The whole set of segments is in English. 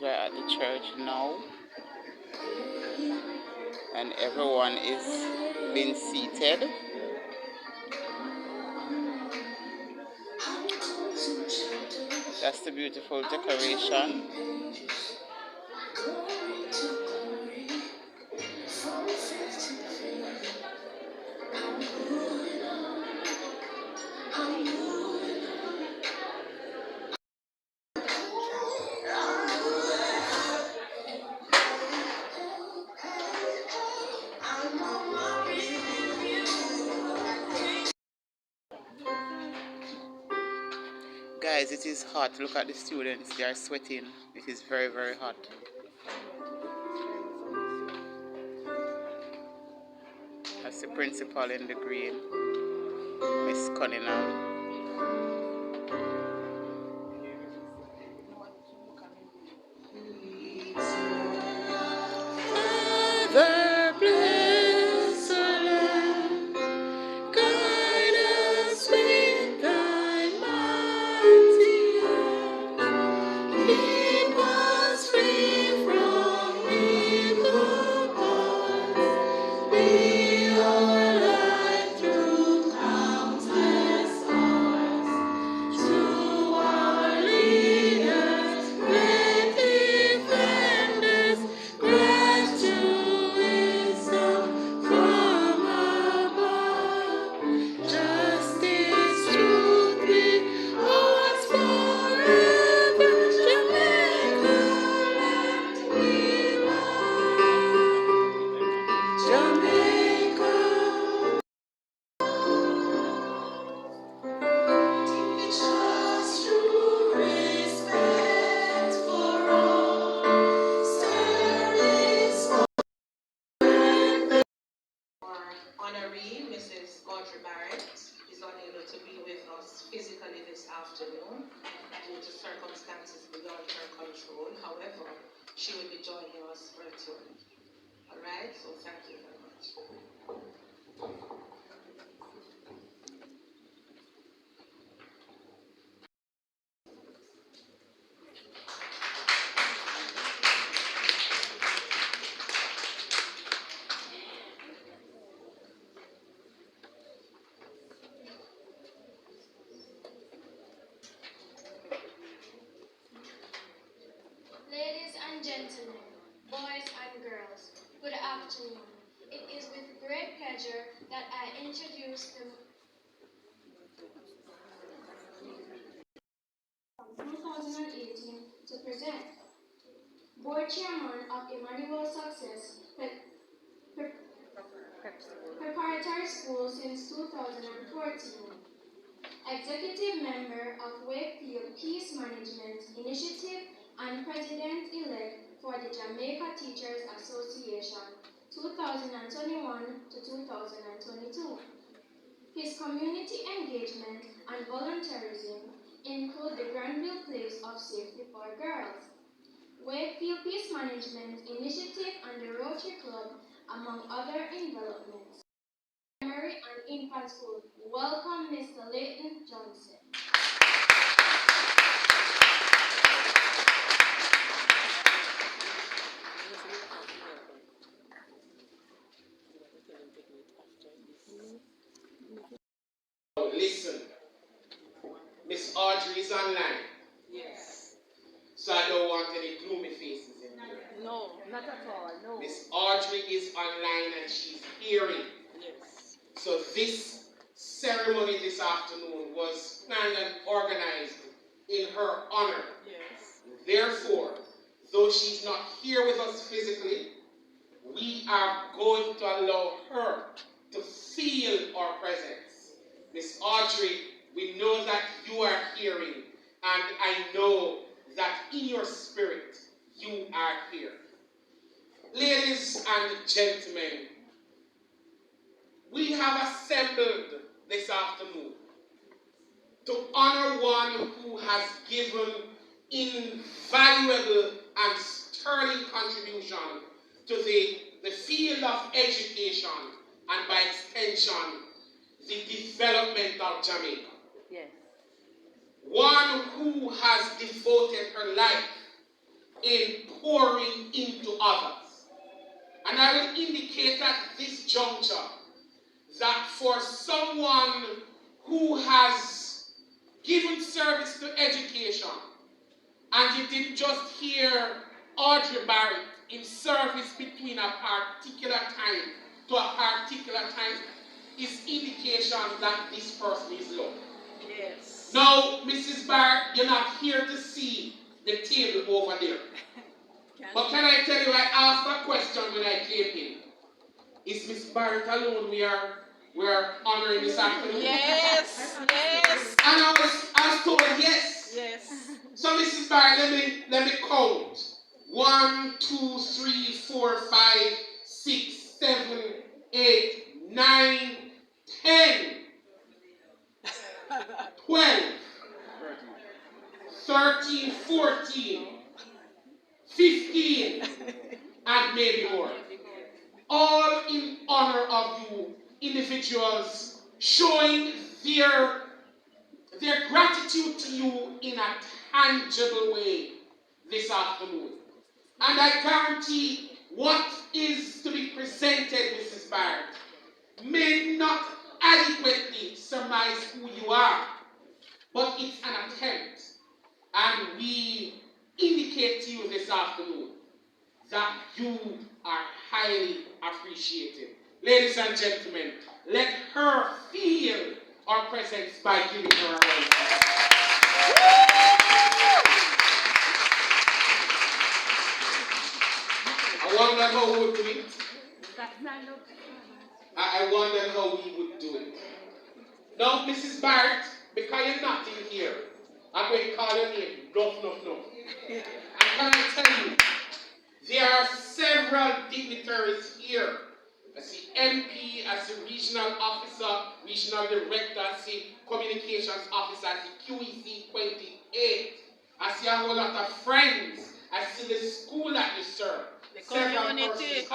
we're at the church now, and everyone is being seated. That's the beautiful decoration. Guys, it is hot. Look at the students. They are sweating. It is very, very hot. That's the principal in the green, Miss Cunningham. Father, bless our land. Guide us with thy mighty hand. Keep us free from evil paths. Be our light through countless hours. To our leaders, great defenders, grant to wisdom from above. Justice, truth be ours forever. Jamaica, land we love. Jamaica. Teach us true respect for all. Sterling Honoree Mrs Audrey Barrett is unable to be with us physically this afternoon due to circumstances beyond her control. However, she will be joining us virtually. All right, so thank you very much. Ladies and gentlemen, boys and girls, good afternoon. It is with great pleasure that I introduce the 2018 to present Board Chairman of Emmanuel Success Preparatory School since 2014. Executive Member of Wakefield Peace Management Initiative and President-elect for the Jamaica Teachers Association 2021 to 2022. His community engagement and volunteerism include the Granville Place of Safety for Girls, Wakefield Peace Management Initiative and the Rotary Club, among other developments. Primary and Infant School. Welcome, Mr. Leighton Johnson. Listen, Ms Audrey is online. Yes. So I don't want any gloomy faces in here. No, not at all. No. Ms Audrey is online and she's hearing. Yes. So this ceremony this afternoon was planned and organized in her honor. Yes. Therefore, though she's not here with us physically, we are going to allow her to feel our presence. Miss Audrey, we know that you are hearing, and I know that in your spirit you are here. Ladies and gentlemen, we have assembled this afternoon to honor one who has given invaluable and sterling contribution to the field of education and by extension the development of Jamaica. Yes. One who has devoted her life in pouring into others. And I will indicate at this juncture that for someone who has given service to education, and you didn't just hear Audrey Barrett in service between a particular time to a particular time, is indication that this person is loved. Yes. Now, Mrs. Barrett, you're not here to see the table over there. But can I tell you, I asked a question when I came in. Is Miss Barrett alone we are honoring this afternoon? Yes. Yes. And I was told yes. Yes. So Mrs. Barrett, let me count. 1, 2, 3, 4, 5, 6, 7, 8, 9, 10, 12, 13, 14, 15, and maybe more. All in honor of you individuals, showing their gratitude to you in a tangible way this afternoon. And I guarantee what is to be presented, Mrs. Barrett, may not adequately surmise who you are, but it's an attempt. And we indicate to you this afternoon that you are highly appreciated. Ladies and gentlemen, let her feel our presence by giving her a hand. I wonder how we would do it. I wondered how we would do it. Now, Mrs. Barrett, because you're not in here, I'm going to call your name. No. And can I tell you, there are several dignitaries here. I see MP, I see regional officer, regional director, I see communications officer, I see QEC 28. I see a whole lot of friends. I see the school that you serve. Community.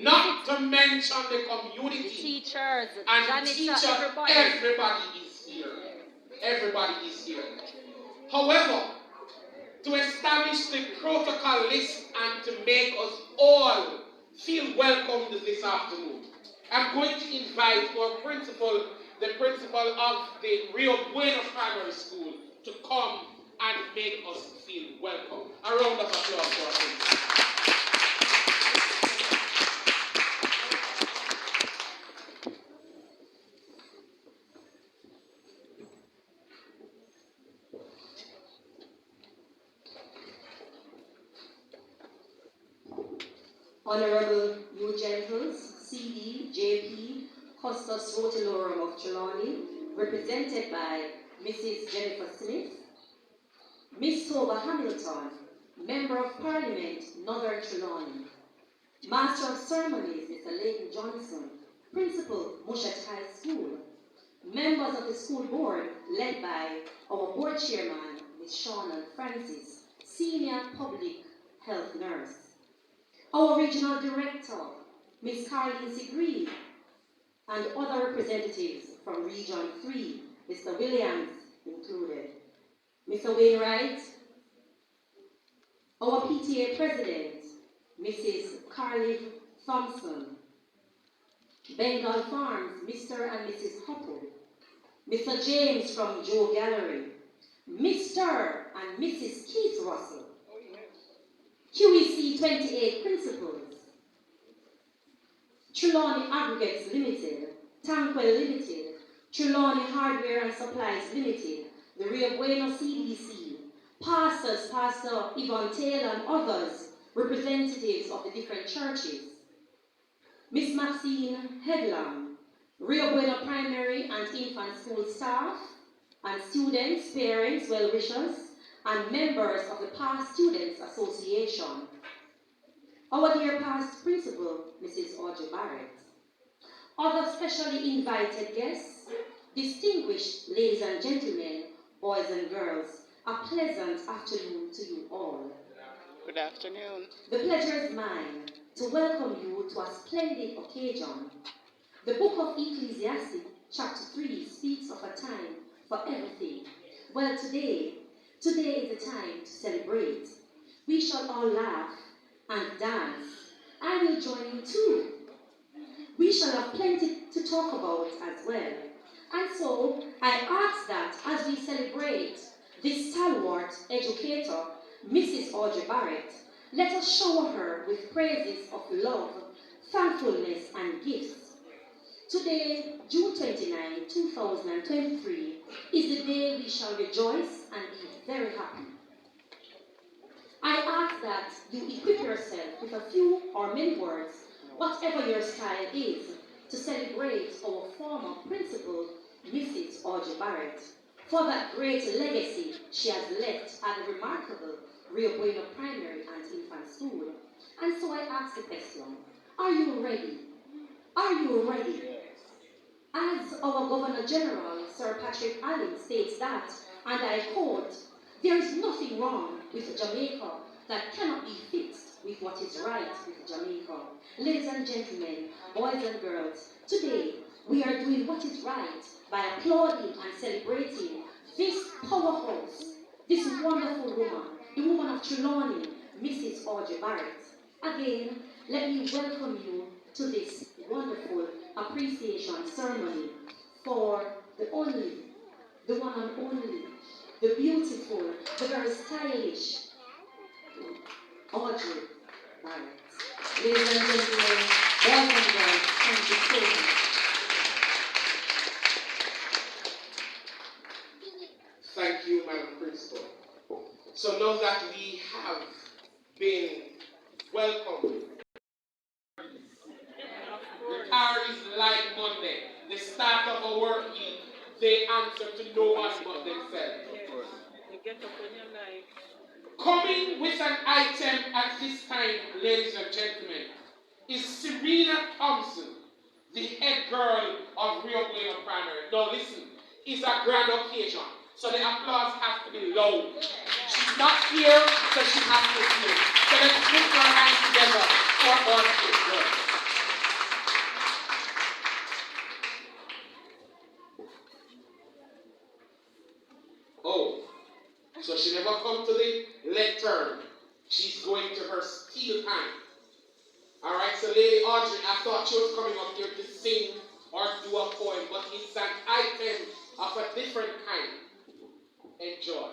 Not to mention the community. The teachers, and everybody is here. Everybody is here. However, to establish the protocol list and to make us all feel welcomed this afternoon, I'm going to invite our principal, the principal of the Rio Bueno Primary School, to come and make us feel welcome. A round of applause for our principal. Honorable U. Gentles, CD, JP, Custos Rotilorum of Trelawney, represented by Mrs. Jennifer Smith, Miss Toba Hamilton, Member of Parliament, Northern Trelawney, Master of Ceremonies, Mr. Leighton Johnson, Principal, Mushat High School, members of the school board, led by our board chairman, Ms. Shauna Francis, Senior Public Health Nurse, our regional director, Ms. Carlene Sigree, and other representatives from Region 3, Mr. Williams included, Mr. Wainwright, our PTA president, Mrs. Carly Thompson, Bengal Farms, Mr. and Mrs. Hopple, Mr. James from Joe Gallery, Mr. and Mrs. Keith Russell, QEC 28 Principals, Trelawney Aggregates Limited, Tankwell Limited, Trelawney Hardware and Supplies Limited, the Rio Bueno CDC, pastors, Pastor Yvonne Taylor and others, representatives of the different churches, Miss Maxine Headlam, Rio Bueno Primary and Infant School staff, and students, parents, well-wishers, and members of the Past Students Association, our dear past principal, Mrs. Audrey Barrett, other specially invited guests, distinguished ladies and gentlemen, boys and girls, a pleasant afternoon to you all. Good afternoon. The pleasure is mine to welcome you to a splendid occasion. The book of Ecclesiastes, chapter 3, speaks of a time for everything. Well, today, Today is the time to celebrate. We shall all laugh and dance. I will join in too. We shall have plenty to talk about as well. And so I ask that as we celebrate this stalwart educator, Mrs. Audrey Barrett, let us shower her with praises of love, thankfulness, and gifts. Today, June 29, 2023, is the day we shall rejoice and be very happy. I ask that you equip yourself with a few or many words, whatever your style is, to celebrate our former principal, Mrs. Audrey Barrett, for that great legacy she has left at the remarkable Rio Bueno Primary and Infant School. And so I ask the question, are you ready? Are you ready? As our Governor General, Sir Patrick Allen, states that, and I quote, there is nothing wrong with Jamaica that cannot be fixed with what is right with Jamaica. Ladies and gentlemen, boys and girls, today we are doing what is right by applauding and celebrating this powerhouse, this wonderful woman, the woman of Trelawney, Mrs. Audrey Barrett. Again, let me welcome you to this wonderful appreciation ceremony for the only, the one and only, the beautiful, the very stylish Audrey Barrett. Ladies and gentlemen, boys and girls, thank you so much. Thank you, Madam Principal. So now that we have been welcomed, the car is like Monday, the start of a work week, they answer to no one but themselves. You get up when you like. Coming with an item at this time, ladies and gentlemen, is Serena Thompson, the head girl of Rio Bueno Primary. Now listen, it's a grand occasion, so the applause has to be loud. She's not here, so she has to hear. So let's put our hands together for our kid girl. Oh, so she never come to the lectern. She's going to her steel time. Alright, so Lady Audrey, I thought she was coming up here to sing or do a poem, but it's an item of a different kind. Enjoy.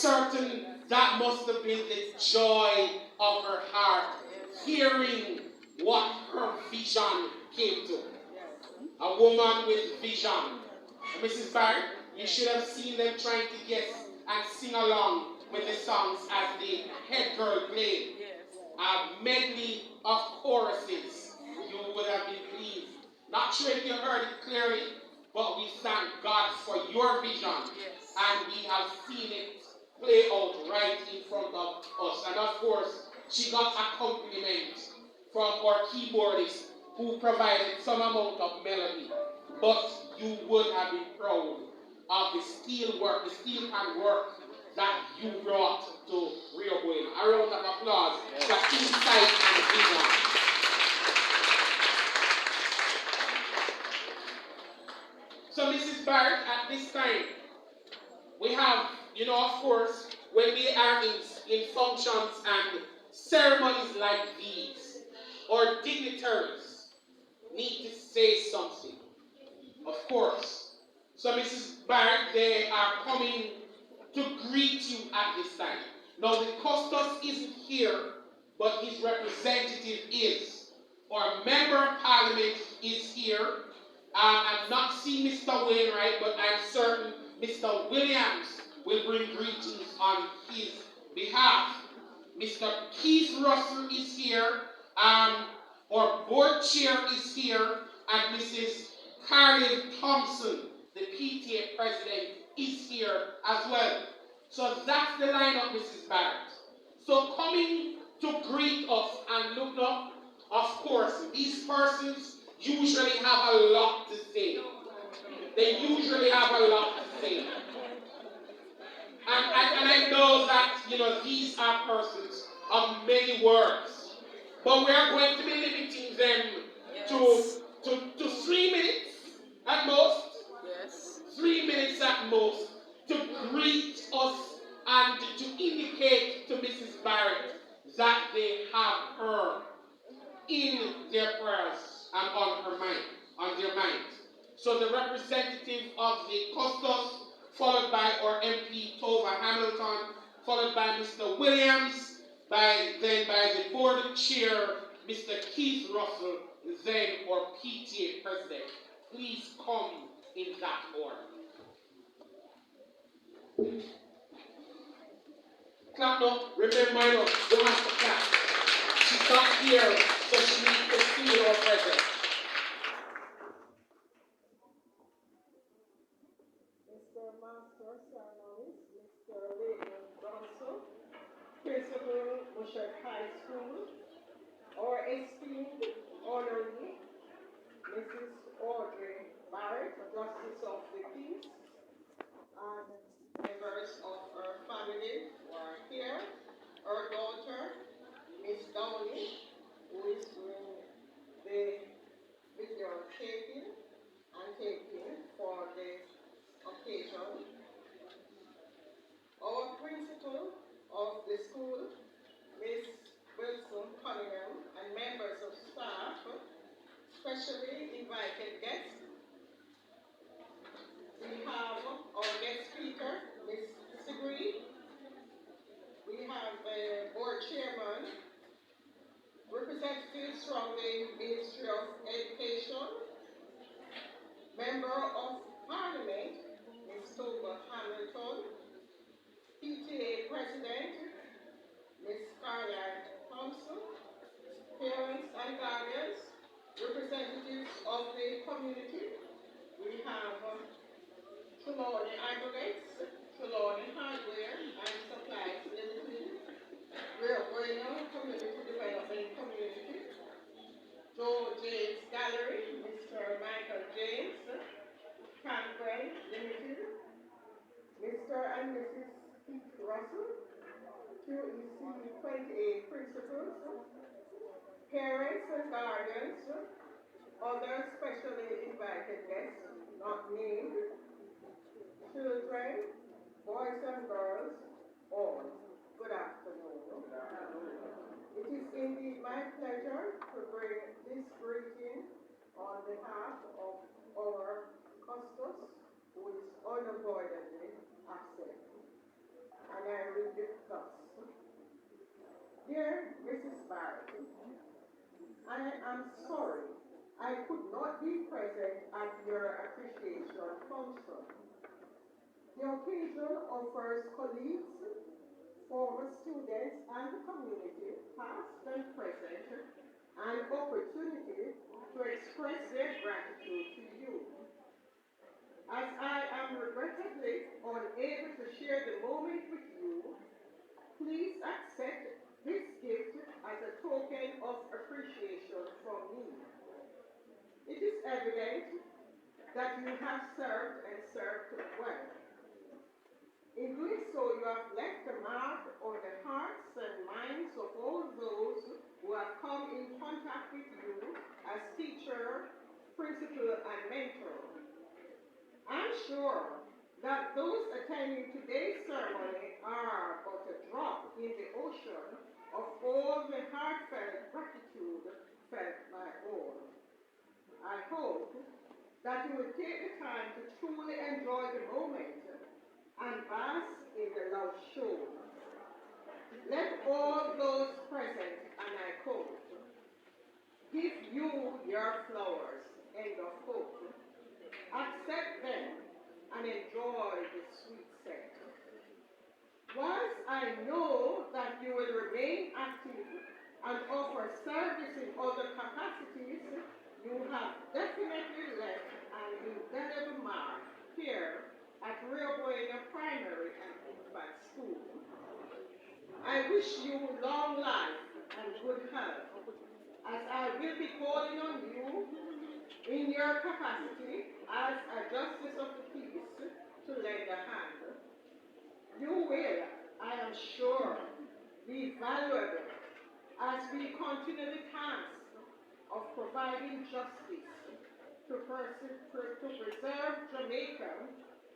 certain that must have been the joy of her heart, hearing what her vision came to. A woman with vision. Mrs. Barrett, you should have seen them trying to guess and sing along with the songs as the head girl played. A medley of choruses. You would have been pleased. Not sure if you heard it clearly, but we thank God for your vision. And we have seen it play out right in front of us. And of course, she got accompaniment from our keyboardist who provided some amount of melody. But you would have been proud of the steel work, the steel hand work that you brought to Rio Bueno. A round of applause for insight and vision. So Mrs. Barrett, at this time, we have, of course, when we are in functions and ceremonies like these, our dignitaries need to say something, of course. So Mrs. Barrett, they are coming to greet you at this time. Now the Custos isn't here, but his representative is. Our member of parliament is here. I'm not seeing Mr. Wainwright, but I'm certain Mr. Williams will bring greetings on his behalf. Mr. Keith Russell is here. Our board chair is here. And Mrs. Carlin Thompson, the PTA president, is here as well. So that's the lineup, Mrs. Barrett. So coming to greet us and look up, of course, these persons usually have a lot to say. They usually have a lot to say. And I know that, these are persons of many words. But we are going to be limiting them to 3 minutes at most. Yes. 3 minutes at most to greet us and to indicate to Mrs. Barrett that they have her in their prayers and on their mind. So the representative of the Custos, followed by our MP Tova Hamilton, followed by Mr. Williams, then by the board chair, Mr. Keith Russell, then our PTA president. Please come in that order. Clap now. Remember, you have to clap. She's not here, so she needs to feel our presence. Mr. Master Ceremonies, Mr. Leighton Bronson, Principal Mushat High School, our esteemed honoree, Mrs. Audrey Barrett, Justice of the Peace, and members of her family who are here, her daughter, Miss Downey, who is doing the video taking for the occasion. Our principal of the school, Miss Wilson Cunningham, and members of staff, specially invited guests. We have our guest speaker, Ms. Audrey. We have the board chairman, representatives from the Ministry of Education, member of Parliament, Ms. Tova Hamilton, PTA president, Ms. Carlin Thompson, parents and guardians, representatives of the community. We have Trelawney Aggregates, Trelawney Hardware and Supplies Limited, Rio Bueno Community Development Community, Joe James Gallery, Mr. Michael James, Campbell Limited, Mr. and Mrs. Keith Russell, QEC 28 principals, parents and guardians, other specially invited guests, not named, children, boys and girls, all. Good afternoon. It is indeed my pleasure to bring this greeting on behalf of our Custos, who is unavoidably absent. And I I am sorry I could not be present at your appreciation function. The occasion offers colleagues, former students, and the community, past and present, an opportunity to express their gratitude to you. As I am regrettably unable to share the moment with you, please accept this gift as a token of appreciation from me. It is evident that you have served and served well. In doing so, you have left a mark on the hearts and minds of all those who have come in contact with you as teacher, principal, and mentor. I'm sure that those attending today's ceremony are but a drop in the ocean of all the heartfelt gratitude felt by all. I hope that you will take the time to truly enjoy the moment and bask in the love shown. Let all those present, and I quote, give you your flowers, end of quote. Accept them and enjoy the sweet scent. Whilst I know that you will remain active and offer service in other capacities, you have definitely left an indelible mark here at Rio Bueno Primary and Infant School. I wish you long life and good health, as I will be calling on you in your capacity as a justice of the peace to lend a hand. You will, I am sure, be valuable as we continue the task of providing justice to preserve Jamaica,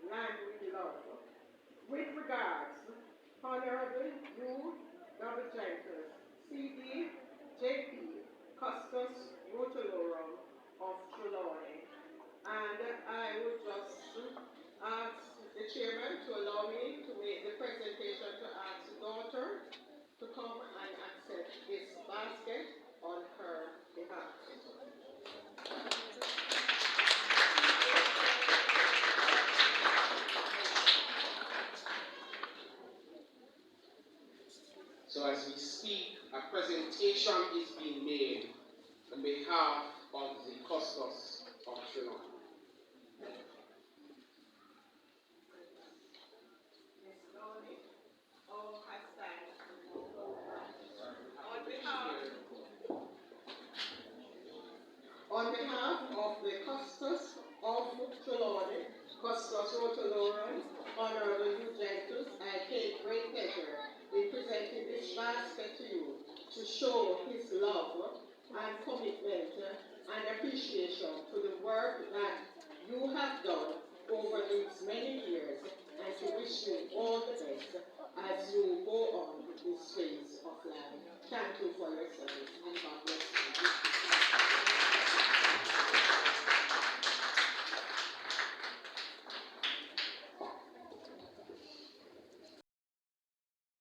land we love. With regards, Honorable U. W. Jenkins, CD, JP, Custos Rotolorum of Trelawney. And I would just ask the chairman to allow me to make the presentation to ask the daughter to come and accept this basket on her behalf. So as we speak, a presentation is being made on behalf of the Custos of Trelawney. On behalf of the Custos of Trelawney, Custos Rotolorum, Honorable U. Jenkins, I take great pleasure in presenting this basket to you to show his love and commitment and appreciation to the work that you have done over these many years, and to wish you all the best as you go on this phase of life. Thank you for your service, and God bless you.